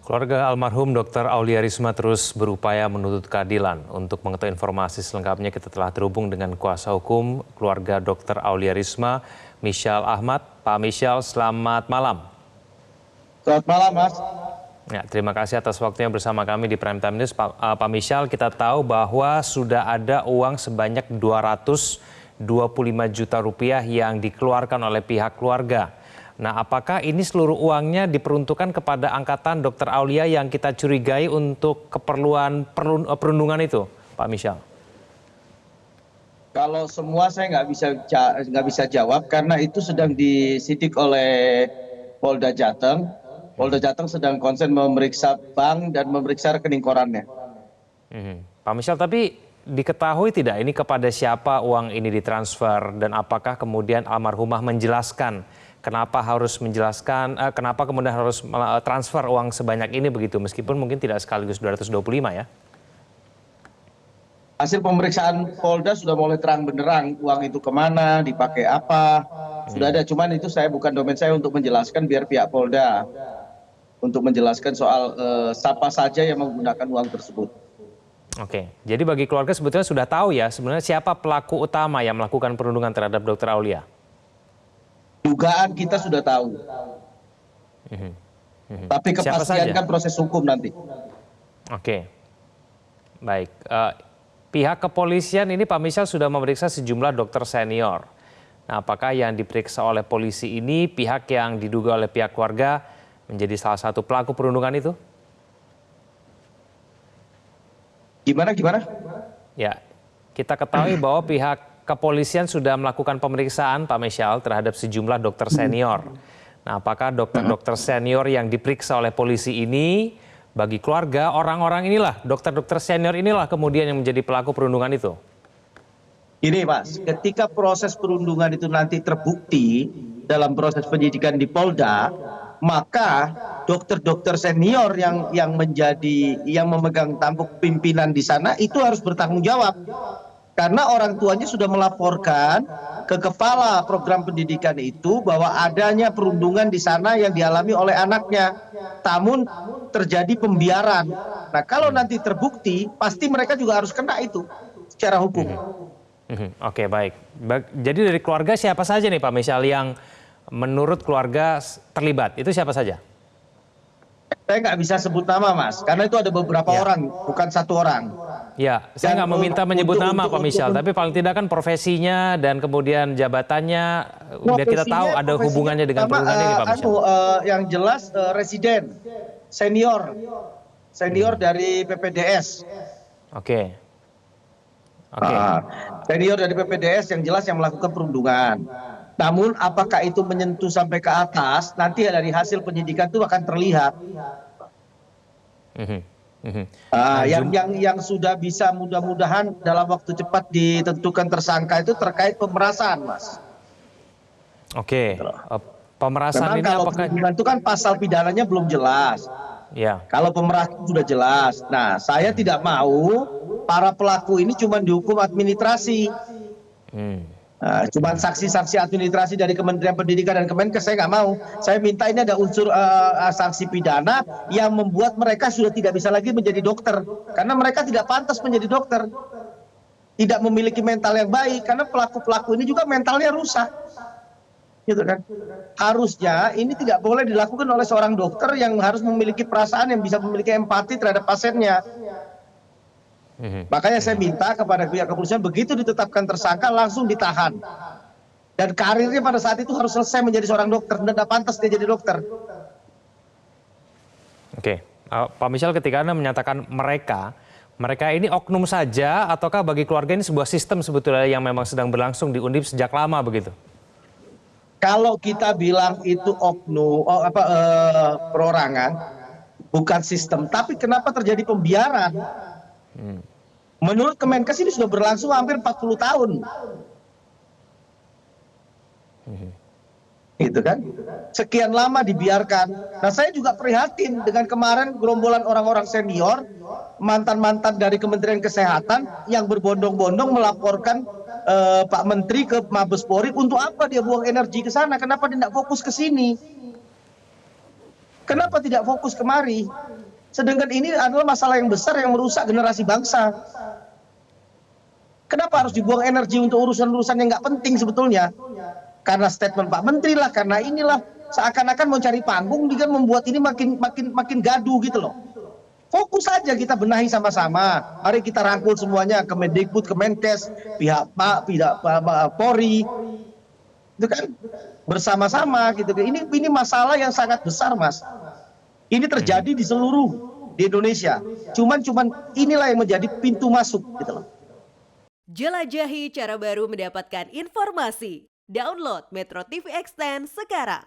Keluarga almarhum Dr. Aulia Risma terus berupaya menuntut keadilan. Untuk mengetahui informasi selengkapnya kita telah terhubung dengan kuasa hukum keluarga Dr. Aulia Risma, Michelle Ahmad. Pak Michelle, selamat malam. Selamat malam, Mas. Ya, terima kasih atas waktunya bersama kami di Prime Time News. Pak Michelle, kita tahu bahwa sudah ada uang sebanyak 225 juta rupiah yang dikeluarkan oleh pihak keluarga. Nah, apakah ini seluruh uangnya diperuntukkan kepada angkatan Dr. Aulia yang kita curigai untuk keperluan perundungan itu, Pak Michelle? Kalau semua saya nggak bisa jawab karena itu sedang disidik oleh Polda Jateng. Polda Jateng sedang konsen memeriksa bank dan memeriksa rekening korannya. Pak Michelle, tapi diketahui tidak ini kepada siapa uang ini ditransfer dan apakah kemudian almarhumah menjelaskan kenapa kenapa kemudian harus transfer uang sebanyak ini begitu, meskipun mungkin tidak sekaligus 225 ya? Hasil pemeriksaan Polda sudah mulai terang benderang uang itu kemana, dipakai apa, sudah ada. Cuman itu bukan domain saya untuk menjelaskan, biar pihak Polda untuk menjelaskan soal siapa saja yang menggunakan uang tersebut. Oke, jadi bagi keluarga sebetulnya sudah tahu ya sebenarnya siapa pelaku utama yang melakukan perundungan terhadap Dr. Aulia? Dugaan kita sudah tahu. Tapi kepastian kan proses hukum nanti. Oke, baik. Pihak kepolisian ini Pak Michelle sudah memeriksa sejumlah dokter senior. Nah, apakah yang diperiksa oleh polisi ini pihak yang diduga oleh pihak keluarga menjadi salah satu pelaku perundungan itu? Gimana? Ya, kita ketahui bahwa pihak kepolisian sudah melakukan pemeriksaan Pak Michelle terhadap sejumlah dokter senior. Nah, apakah dokter-dokter senior yang diperiksa oleh polisi ini bagi keluarga orang-orang inilah, dokter-dokter senior inilah kemudian yang menjadi pelaku perundungan itu? Ini Mas, ketika proses perundungan itu nanti terbukti dalam proses penyidikan di Polda, maka dokter-dokter senior yang memegang tampuk pimpinan di sana itu harus bertanggung jawab. Karena orang tuanya sudah melaporkan ke kepala program pendidikan itu bahwa adanya perundungan di sana yang dialami oleh anaknya. Namun terjadi pembiaran. Nah, kalau nanti terbukti, pasti mereka juga harus kena itu secara hukum. Oke, baik. Jadi dari keluarga siapa saja nih Pak Michelle yang menurut keluarga terlibat? Itu siapa saja? Saya nggak bisa sebut nama, Mas, karena itu ada beberapa orang, bukan satu orang. Ya, saya nggak meminta menyebut nama Pak Michelle, tapi paling tidak kan profesinya dan kemudian jabatannya, biar kita tahu ada hubungannya dengan perundungan ini Pak Michelle. Yang jelas residen, senior dari PPDS. Oke. Senior dari PPDS yang jelas yang melakukan perundungan. Namun apakah itu menyentuh sampai ke atas, nanti dari hasil penyidikan itu akan terlihat. Yang sudah bisa mudah-mudahan dalam waktu cepat ditentukan tersangka itu terkait pemerasan, Mas. Oke, pemerasan ini kalau apakah... perundungan itu kan pasal pidananya belum jelas. Ya. Kalau pemerasan sudah jelas. Nah, saya tidak mau para pelaku ini cuma dihukum administrasi. Cuma saksi-saksi administrasi dari Kementerian Pendidikan dan Kemenkes, saya nggak mau. Saya minta ini ada unsur sanksi pidana yang membuat mereka sudah tidak bisa lagi menjadi dokter. Karena mereka tidak pantas menjadi dokter. Tidak memiliki mental yang baik, karena pelaku-pelaku ini juga mentalnya rusak. Gitu kan? Harusnya ini tidak boleh dilakukan oleh seorang dokter yang harus memiliki perasaan, yang bisa memiliki empati terhadap pasiennya. Makanya saya minta kepada pihak kepolisian begitu ditetapkan tersangka langsung ditahan. Dan karirnya pada saat itu harus selesai menjadi seorang dokter, dan tidak pantas dia jadi dokter. Oke, Pak Michelle, ketika Anda menyatakan mereka ini oknum saja ataukah bagi keluarga ini sebuah sistem sebetulnya yang memang sedang berlangsung di Undip sejak lama begitu? Kalau kita bilang itu oknum, perorangan, bukan sistem, tapi kenapa terjadi pembiaran? Menurut Kemenkes ini sudah berlangsung hampir 40 tahun. Gitu kan? Sekian lama dibiarkan. Nah, saya juga prihatin dengan kemarin gerombolan orang-orang senior, mantan-mantan dari Kementerian Kesehatan yang berbondong-bondong melaporkan Pak Menteri ke Mabes Polri. Untuk apa dia buang energi ke sana? Kenapa dia tidak fokus ke sini? Kenapa tidak fokus kemari? Sedangkan ini adalah masalah yang besar yang merusak generasi bangsa. Kenapa harus dibuang energi untuk urusan-urusan yang nggak penting sebetulnya? Karena statement Pak Menteri lah, karena inilah seakan-akan mau cari panggung, dia kan membuat ini makin gaduh gitu loh. Fokus saja kita benahi sama-sama. Mari kita rangkul semuanya, Kemendikbud, Kemenkes, pihak Polri, itu kan bersama-sama gitu. Ini masalah yang sangat besar, Mas. Ini terjadi di seluruh di Indonesia. Cuman inilah yang menjadi pintu masuk gitu loh. Jelajahi cara baru mendapatkan informasi. Download Metro TV Extend sekarang.